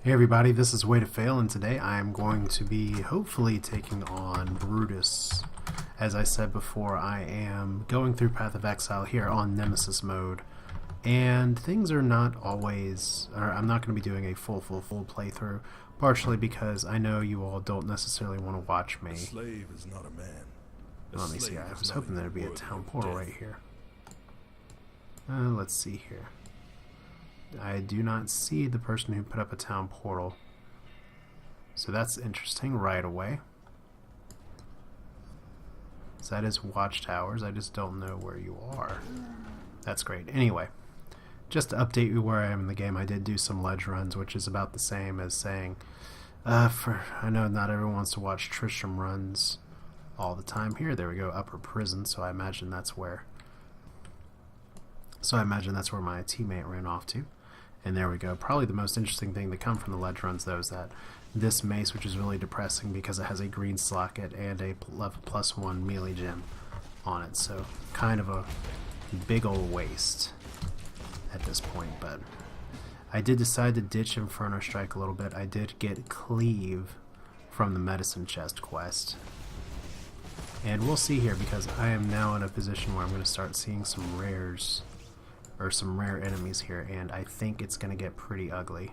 Hey everybody, this is Way to Fail, and today I am going to be hopefully taking on Brutus. As I said before, I am going through Path of Exile here on Nemesis mode, and things are not always, or I'm not going to be doing a full playthrough, partially because I know you all don't necessarily want to watch me. A slave is not a man. Let me see, I was hoping there'd be a town portal right here. Let's see here. I do not see the person who put up a town portal. So that's interesting right away. So that is watchtowers. I just don't know where you are. That's great. Anyway, just to update you where I am in the game, I did do some ledge runs, which is about the same as saying, I know not everyone wants to watch Tristram runs all the time. Here, there we go, upper prison, so I imagine that's where my teammate ran off to. And there we go. Probably the most interesting thing to come from the ledge runs, though, is that this mace, which is really depressing because it has a green slocket and a level +1 melee gem on it. So kind of a big old waste at this point. But I did decide to ditch Inferno Strike a little bit. I did get Cleave from the Medicine Chest quest. And we'll see here, because I am now in a position where I'm going to start seeing some rares, or some rare enemies here, and I think it's going to get pretty ugly.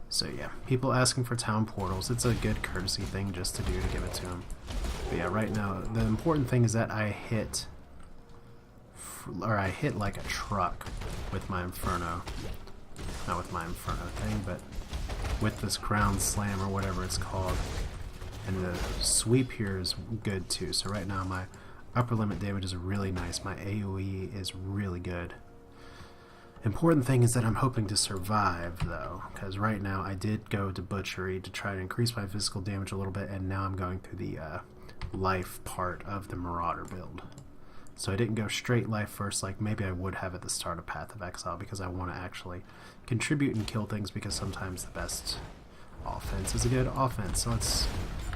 So yeah, people asking for town portals, it's a good courtesy thing just to do to give it to them. But yeah, right now, the important thing is that I hit like a truck with my Inferno. Not with my Inferno thing, but with this ground slam or whatever it's called. And the sweep here is good too. So right now my upper limit damage is really nice. My AoE is really good. Important thing is that I'm hoping to survive, though, because right now I did go to Butchery to try to increase my physical damage a little bit, and now I'm going through the life part of the Marauder build. So I didn't go straight life first like maybe I would have at the start of Path of Exile, because I want to actually contribute and kill things, because sometimes the best offense is a good offense. So let's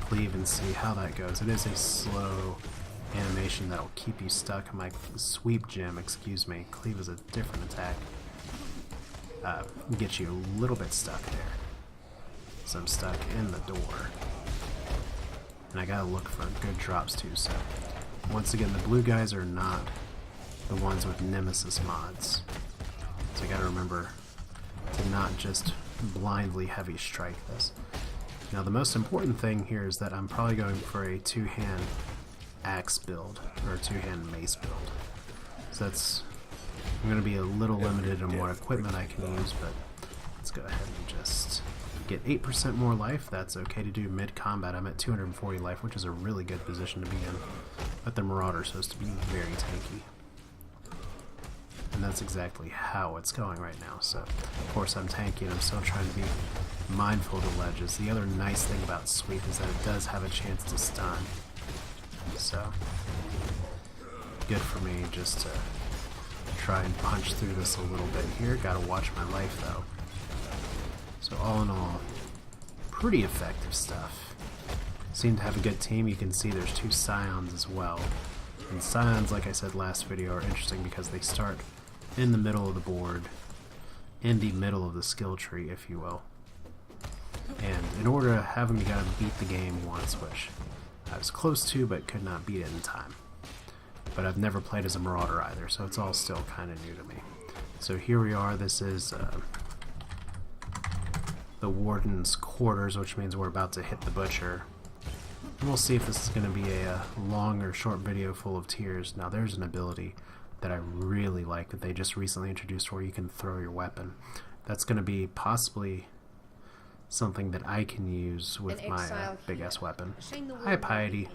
Cleave and see how that goes. It is a slow animation that'll keep you stuck. My sweep gem, excuse me, Cleave is a different attack. Gets you a little bit stuck there. So I'm stuck in the door. And I gotta look for good drops too, so once again, the blue guys are not the ones with Nemesis mods. So I gotta remember to not just blindly heavy strike this. Now the most important thing here is that I'm probably going for a two-hand axe build, or a two-hand mace build. So I'm going to be a little limited in what equipment I can use, but let's go ahead and just get 8% more life. That's okay to do mid-combat. I'm at 240 life, which is a really good position to be in. But the Marauder is supposed to be very tanky. And that's exactly how it's going right now. So, of course, I'm tanky and I'm still trying to be mindful of the ledges. The other nice thing about Sweep is that it does have a chance to stun. So, good for me just to try and punch through this a little bit here. Gotta watch my life though. So all in all, pretty effective stuff. Seem to have a good team. You can see there's two Scions as well. And Scions, like I said last video, are interesting because they start in the middle of the board, in the middle of the skill tree, if you will. And in order to have them, you gotta beat the game once, which I was close to, but could not beat it in time. But I've never played as a Marauder either, so it's all still kind of new to me. So here we are. This is the Warden's quarters, which means we're about to hit the Butcher. And we'll see if this is going to be a long or short video full of tears. Now there's an ability that I really like that they just recently introduced where you can throw your weapon. That's going to be possibly something that I can use with my big-ass weapon. Hi, Piety.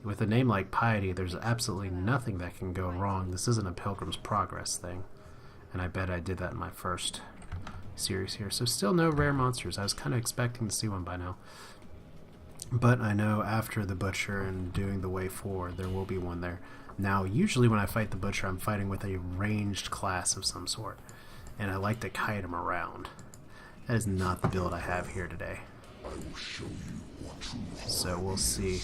With a name like Piety, there's absolutely nothing that can go wrong. This isn't a Pilgrim's Progress thing. And I bet I did that in my first series here. So still no rare monsters. I was kind of expecting to see one by now. But I know after the Butcher and doing the way forward, there will be one there. Now, usually when I fight the Butcher, I'm fighting with a ranged class of some sort. And I like to kite him around. That is not the build I have here today. So we'll see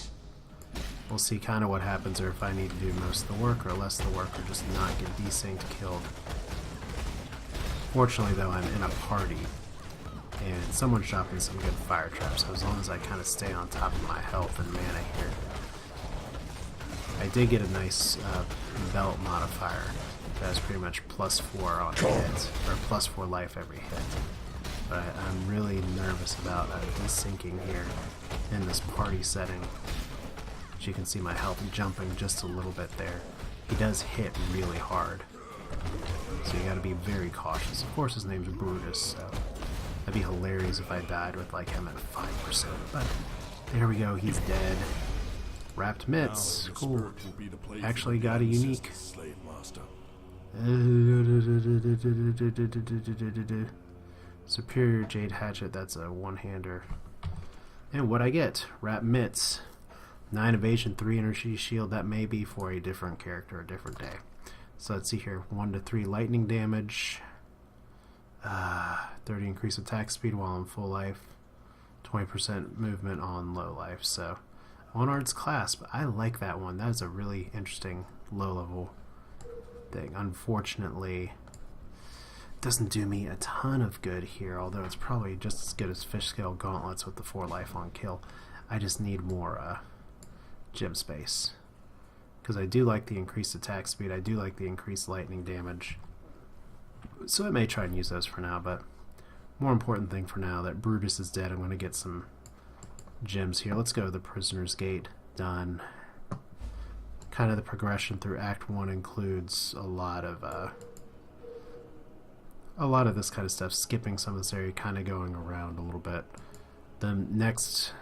we'll see kind of what happens, or if I need to do most of the work or less of the work, or just not get desynced killed. Fortunately though, I'm in a party and someone's dropping some good fire traps, so as long as I kind of stay on top of my health and mana here. I did get a nice belt modifier that has pretty much +4 on hits, or +4 life every hit. But I'm really nervous about desyncing here in this party setting. As you can see, my health jumping just a little bit there. He does hit really hard, so you gotta be very cautious. Of course his name's Brutus, so that'd be hilarious if I died with like him at 5%, but there we go, he's dead. Wrapped mitts, cool. Actually got a unique. Superior Jade Hatchet, that's a one-hander. And what I get, wrapped mitts. 9 evasion, 3 energy shield, that may be for a different character, a different day. So let's see here, 1 to 3 lightning damage. 30 increased attack speed while on full life. 20% movement on low life, so Maurader's Clasp, I like that one. That is a really interesting low-level thing. Unfortunately, it doesn't do me a ton of good here, although it's probably just as good as Fish Scale Gauntlets with the 4 life on kill. I just need more gem space, because I do like the increased attack speed, I do like the increased lightning damage, so I may try and use those for now, but more important thing for now, that Brutus is dead. I'm going to get some gems here. Let's go to the Prisoner's Gate. Done. Kind of the progression through Act 1 includes a lot of this kind of stuff, skipping some of this area, kind of going around a little bit. The next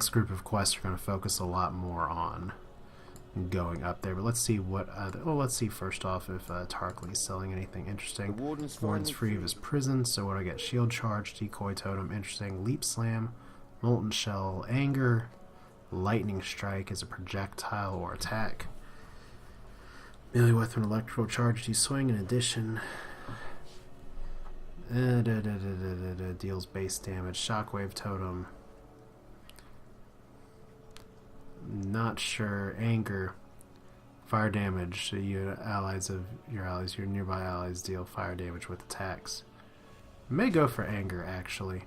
group of quests are going to focus a lot more on going up there, but let's see what other, well, let's see first off if Tarkley's selling anything interesting. Warden's free of his prison, so what do I get? Shield Charge, Decoy Totem, interesting. Leap Slam, Molten Shell, Anger, Lightning Strike is a projectile or attack. Melee weapon, Electrical Charge, swing. In addition, deals base damage. Shockwave Totem, not sure. Anger, fire damage. So your nearby allies deal fire damage with attacks. May go for Anger actually,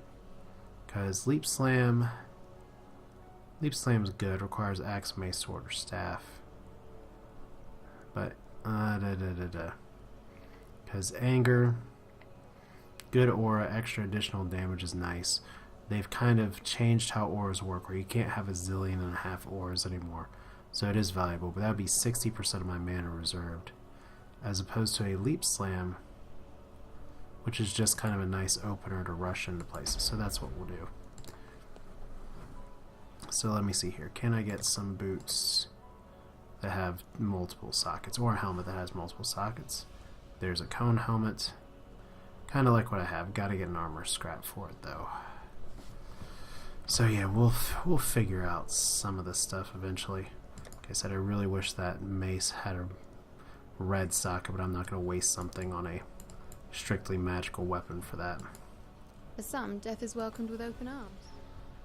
because Leap Slam's good. Requires axe, mace, sword, or staff. But because Anger, good aura, extra additional damage is nice. They've kind of changed how auras work, where you can't have 1.5 zillion auras anymore. So it is valuable, but that would be 60% of my mana reserved, as opposed to a Leap Slam, which is just kind of a nice opener to rush into places. So that's what we'll do. So let me see here. Can I get some boots that have multiple sockets, or a helmet that has multiple sockets? There's a cone helmet. Kind of like what I have. Got to get an armor scrap for it though. So yeah, we'll figure out some of this stuff eventually. Like I said, I really wish that mace had a red socket, but I'm not going to waste something on a strictly magical weapon for that. For some, death is welcomed with open arms.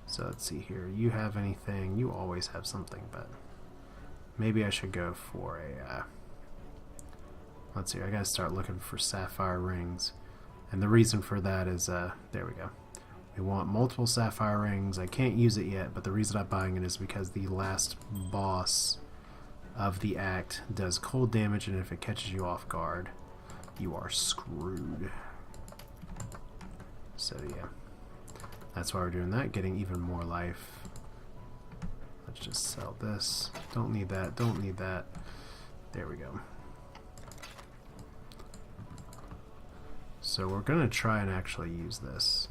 So let's see here. You have anything? You always have something, but maybe I should go for a... let's see. I gotta start looking for sapphire rings, and the reason for that is there we go. We want multiple sapphire rings. I can't use it yet, but the reason I'm buying it is because the last boss of the act does cold damage, and if it catches you off guard, you are screwed. So yeah, that's why we're doing that, getting even more life. Let's just sell this. Don't need that, don't need that. There we go. So we're going to try and actually use this.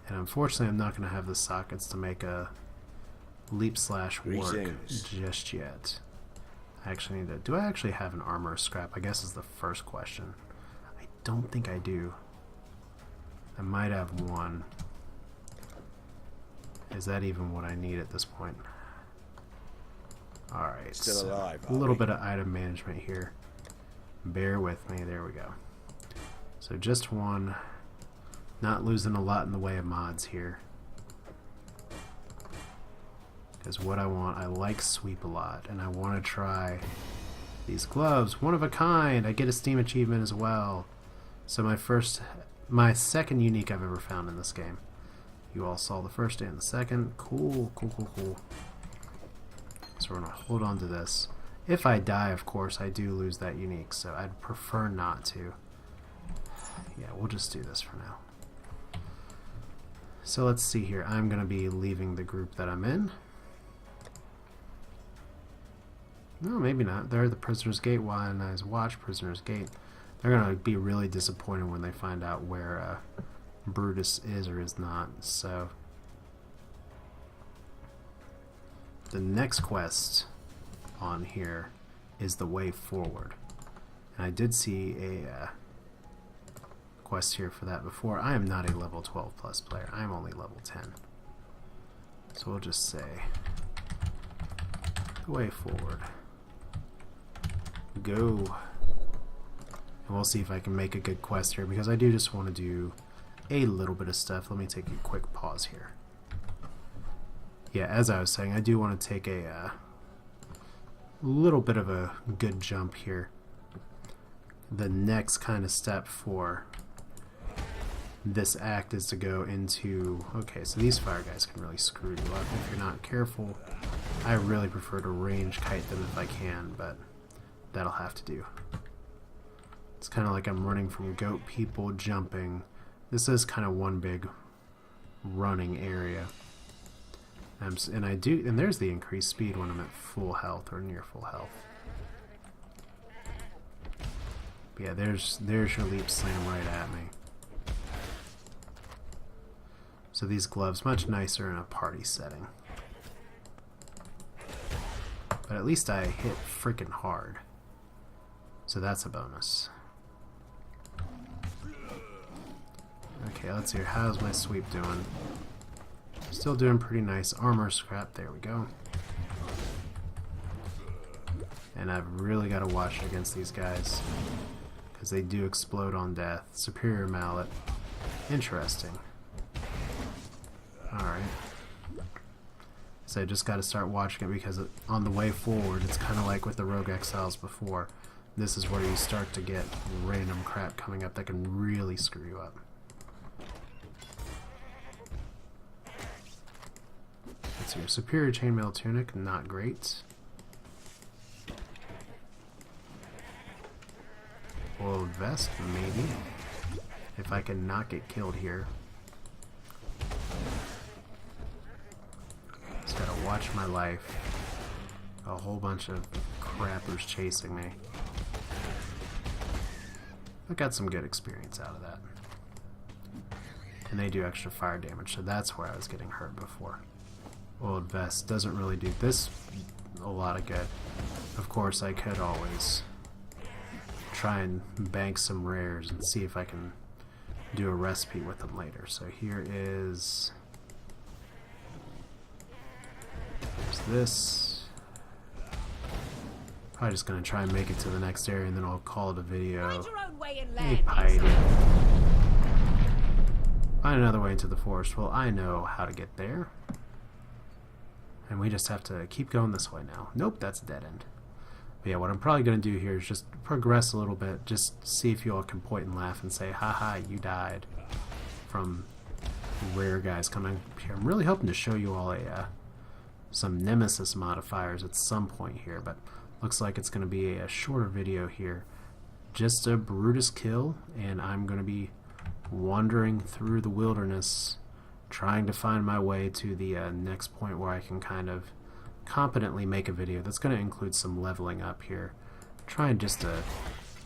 And unfortunately, I'm not going to have the sockets to make a leap slash work just yet. I actually need to... Do I actually have an armor scrap? I guess is the first question. I don't think I do. I might have one. Is that even what I need at this point? Alright, Still alive, a little bit of item management here. Bear with me. There we go. So just one. Not losing a lot in the way of mods here. Because what I like sweep a lot, and I want to try these gloves. One of a kind! I get a Steam achievement as well. So my second unique I've ever found in this game. You all saw the first and the second. Cool, cool, cool, cool. So we're going to hold on to this. If I die, of course, I do lose that unique, so I'd prefer not to. Yeah, we'll just do this for now. So let's see here. I'm going to be leaving the group that I'm in. No, maybe not. They're at the Prisoner's Gate while I watch Prisoner's Gate. They're going to be really disappointed when they find out where Brutus is or is not. So the next quest on here is the way forward. And I did see a quest here for that before. I am not a level 12 plus player. I am only level 10. So we'll just say the way forward. Go. And we'll see if I can make a good quest here, because I do just want to do a little bit of stuff. Let me take a quick pause here. Yeah, as I was saying, I do want to take a little bit of a good jump here. The next kind of step for this act is to go into... Okay, so these fire guys can really screw you up if you're not careful. I really prefer to range kite them if I can, but that'll have to do. It's kind of like I'm running from goat people jumping. This is kind of one big running area. And there's the increased speed when I'm at full health or near full health. But yeah, there's your leap slam right at me. So these gloves, much nicer in a party setting. But at least I hit freaking hard. So that's a bonus. Okay, let's hear, how's my sweep doing? Still doing pretty nice. Armor scrap, there we go. And I've really got to watch against these guys, because they do explode on death. Superior mallet. Interesting. Alright. So I just got to start watching it, because on the way forward, it's kind of like with the Rogue Exiles before. This is where you start to get random crap coming up that can really screw you up. Let's see, superior chainmail tunic, not great. Oiled vest, maybe. If I can not get killed here. Just gotta watch my life. A whole bunch of crappers chasing me. I got some good experience out of that. And they do extra fire damage, so that's where I was getting hurt before. Oiled vest doesn't really do this a lot of good. Of course, I could always try and bank some rares and see if I can do a recipe with them later. So here is... There's this. Probably just going to try and make it to the next area, and then I'll call it a video. Hey, Piety. Find another way into the forest. Well, I know how to get there. And we just have to keep going this way now. Nope, that's a dead end. But yeah, what I'm probably going to do here is just progress a little bit. Just see if you all can point and laugh and say, haha, you died. From rare guys coming here. I'm really hoping to show you all some Nemesis modifiers at some point here. But looks like it's going to be a shorter video here. Just a Brutus kill. And I'm going to be wandering through the wilderness, trying to find my way to the next point where I can kind of competently make a video that's going to include some leveling up here. Trying just to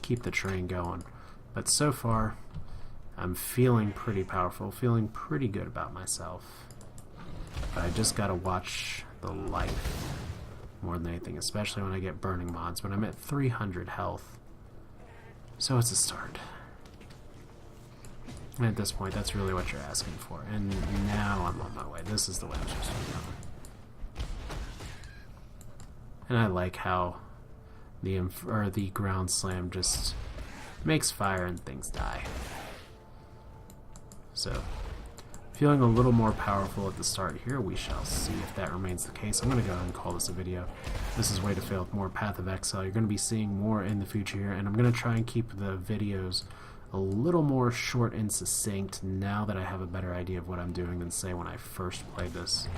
keep the train going. But so far, I'm feeling pretty powerful, feeling pretty good about myself. But I just got to watch the life more than anything, especially when I get burning mods, when I'm at 300 health. So it's a start. And at this point, that's really what you're asking for. And now I'm on my way. This is the way I'm supposed to be going. And I like how the ground slam just makes fire and things die. So feeling a little more powerful at the start here. We shall see if that remains the case. I'm going to go ahead and call this a video. This is Way to Fail with more Path of Exile. You're going to be seeing more in the future here, and I'm going to try and keep the videos a little more short and succinct now that I have a better idea of what I'm doing than, say, when I first played this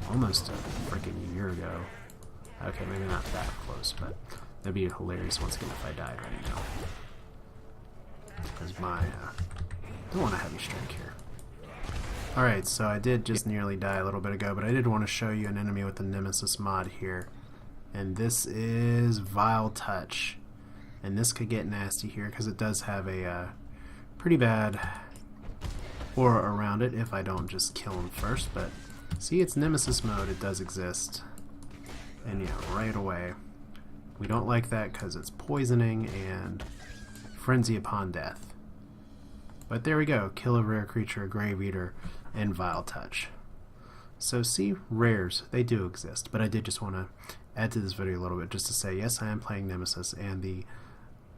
almost a freaking year ago. Okay, maybe not that close, but that'd be hilarious once again if I died right now. Because my, don't want a heavy strike here. Alright, so I did just nearly die a little bit ago, but I did want to show you an enemy with the Nemesis mod here. And this is Vile Touch. And this could get nasty here because it does have a pretty bad aura around it if I don't just kill him first. But see, it's Nemesis mode, it does exist. And yeah, right away. We don't like that because it's poisoning and frenzy upon death. But there we go, kill a rare creature, a Grave Eater, and Vile Touch. So see, rares, they do exist, but I did just want to add to this video a little bit just to say, yes, I am playing Nemesis, and the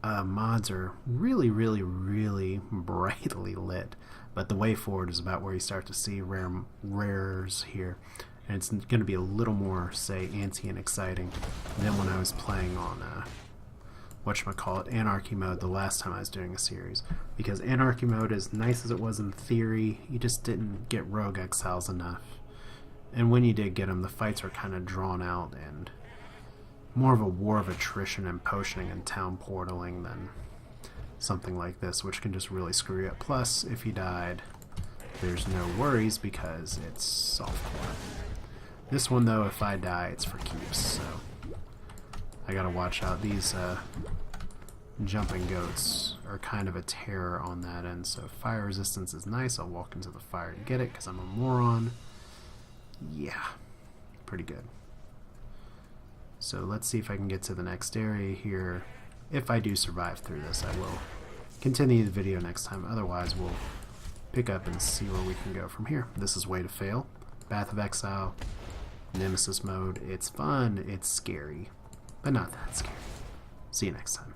mods are really, really, really brightly lit, but the way forward is about where you start to see rares here, and it's going to be a little more, say, antsy and exciting than when I was playing on whatchamacallit, Anarchy mode the last time I was doing a series. Because Anarchy mode, as nice as it was in theory, you just didn't get rogue exiles enough. And when you did get them, the fights were kind of drawn out and more of a war of attrition and potioning and town portaling than something like this, which can just really screw you up. Plus, if you died, there's no worries because it's softcore. This one, though, if I die, it's for keeps, so I gotta watch out. These jumping goats are kind of a terror on that end, so fire resistance is nice. I'll walk into the fire and get it because I'm a moron. Yeah, pretty good. So let's see if I can get to the next area here. If I do survive through this, I will continue the video next time. Otherwise, we'll pick up and see where we can go from here. This is Way to Fail, Path of Exile, Nemesis mode. It's fun, it's scary, but not that scary. See you next time.